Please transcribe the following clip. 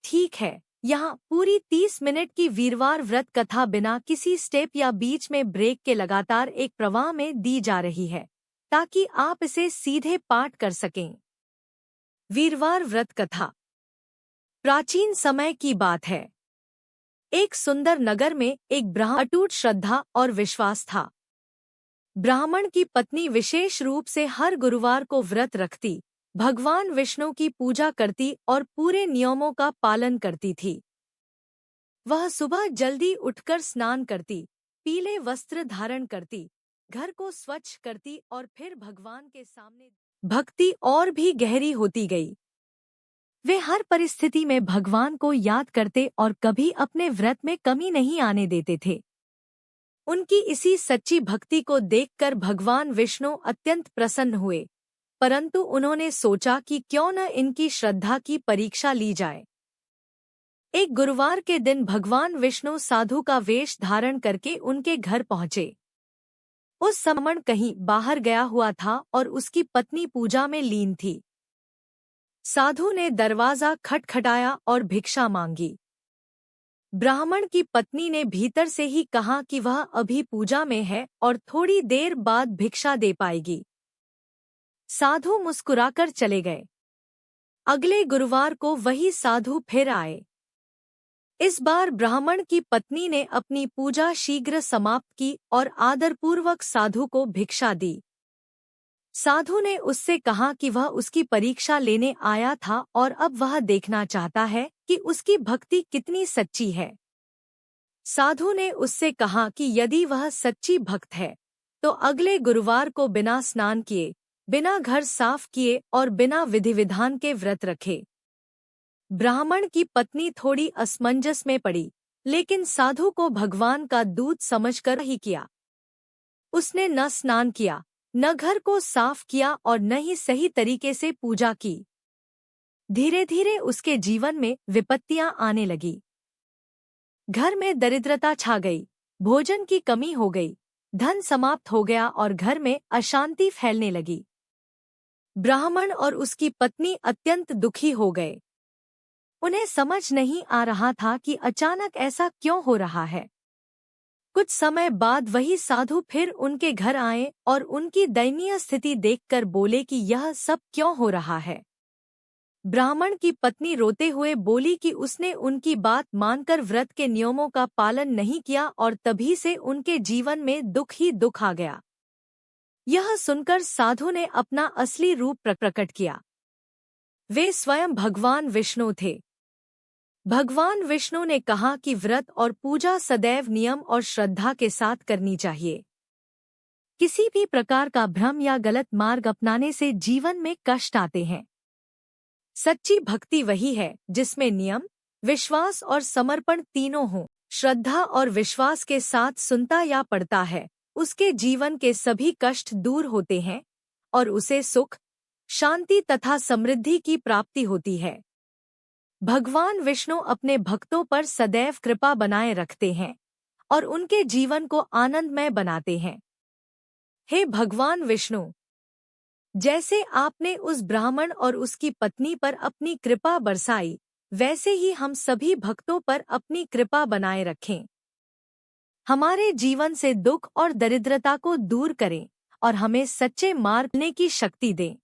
ठीक है, यहाँ पूरी 30 मिनट की वीरवार व्रत कथा बिना किसी स्टेप या बीच में ब्रेक के लगातार एक प्रवाह में दी जा रही है, ताकि आप इसे सीधे पाठ कर सकें। वीरवार व्रत कथा प्राचीन समय की बात है। एक सुंदर नगर में एक ब्राह्मण अटूट श्रद्धा और विश्वास था। ब्राह्मण की पत्नी विशेष रूप से हर गुरुवार को व्रत रखती, भगवान विष्णु की पूजा करती और पूरे नियमों का पालन करती थी। वह सुबह जल्दी उठकर स्नान करती, पीले वस्त्र धारण करती, घर को स्वच्छ करती और फिर भगवान के सामने भक्ति और भी गहरी होती गई। वे हर परिस्थिति में भगवान को याद करते और कभी अपने व्रत में कमी नहीं आने देते थे। उनकी इसी सच्ची भक्ति को देखकर भगवान विष्णु अत्यंत प्रसन्न हुए, परंतु उन्होंने सोचा कि क्यों न इनकी श्रद्धा की परीक्षा ली जाए। एक गुरुवार के दिन भगवान विष्णु साधु का वेश धारण करके उनके घर पहुंचे। उस समय कहीं बाहर गया हुआ था और उसकी पत्नी पूजा में लीन थी। साधु ने दरवाजा खटखटाया और भिक्षा मांगी। ब्राह्मण की पत्नी ने भीतर से ही कहा कि वह अभी पूजा में है और थोड़ी देर बाद भिक्षा दे पाएगी। साधु मुस्कुराकर चले गए। अगले गुरुवार को वही साधु फिर आए। इस बार ब्राह्मण की पत्नी ने अपनी पूजा शीघ्र समाप्त की और आदरपूर्वक साधु को भिक्षा दी। साधु ने उससे कहा कि वह उसकी परीक्षा लेने आया था और अब वह देखना चाहता है कि उसकी भक्ति कितनी सच्ची है। साधु ने उससे कहा कि यदि वह सच्ची भक्त है तो अगले गुरुवार को बिना स्नान किए, बिना घर साफ किए और बिना विधि विधान के व्रत रखे। ब्राह्मण की पत्नी थोड़ी असमंजस में पड़ी, लेकिन साधु को भगवान का दूत समझकर ही किया। उसने न स्नान किया, न घर को साफ किया और न ही सही तरीके से पूजा की। धीरे धीरे उसके जीवन में विपत्तियां आने लगी। घर में दरिद्रता छा गई, भोजन की कमी हो गई, धन समाप्त हो गया और घर में अशांति फैलने लगी। ब्राह्मण और उसकी पत्नी अत्यंत दुखी हो गए। उन्हें समझ नहीं आ रहा था कि अचानक ऐसा क्यों हो रहा है। कुछ समय बाद वही साधु फिर उनके घर आए और उनकी दयनीय स्थिति देखकर बोले कि यह सब क्यों हो रहा है। ब्राह्मण की पत्नी रोते हुए बोली कि उसने उनकी बात मानकर व्रत के नियमों का पालन नहीं किया और तभी से उनके जीवन में दुख ही दुख आ गया। यह सुनकर साधु ने अपना असली रूप प्रकट किया। वे स्वयं भगवान विष्णु थे। भगवान विष्णु ने कहा कि व्रत और पूजा सदैव नियम और श्रद्धा के साथ करनी चाहिए। किसी भी प्रकार का भ्रम या गलत मार्ग अपनाने से जीवन में कष्ट आते हैं। सच्ची भक्ति वही है जिसमें नियम, विश्वास और समर्पण तीनों हों। श्रद्धा और विश्वास के साथ सुनता या पढ़ता है, उसके जीवन के सभी कष्ट दूर होते हैं और उसे सुख, शांति तथा समृद्धि की प्राप्ति होती है। भगवान विष्णु अपने भक्तों पर सदैव कृपा बनाए रखते हैं और उनके जीवन को आनंदमय बनाते हैं। हे भगवान विष्णु, जैसे आपने उस ब्राह्मण और उसकी पत्नी पर अपनी कृपा बरसाई, वैसे ही हम सभी भक्तों पर अपनी कृपा बनाए रखें। हमारे जीवन से दुख और दरिद्रता को दूर करें और हमें सच्चे मार्ग की शक्ति दें।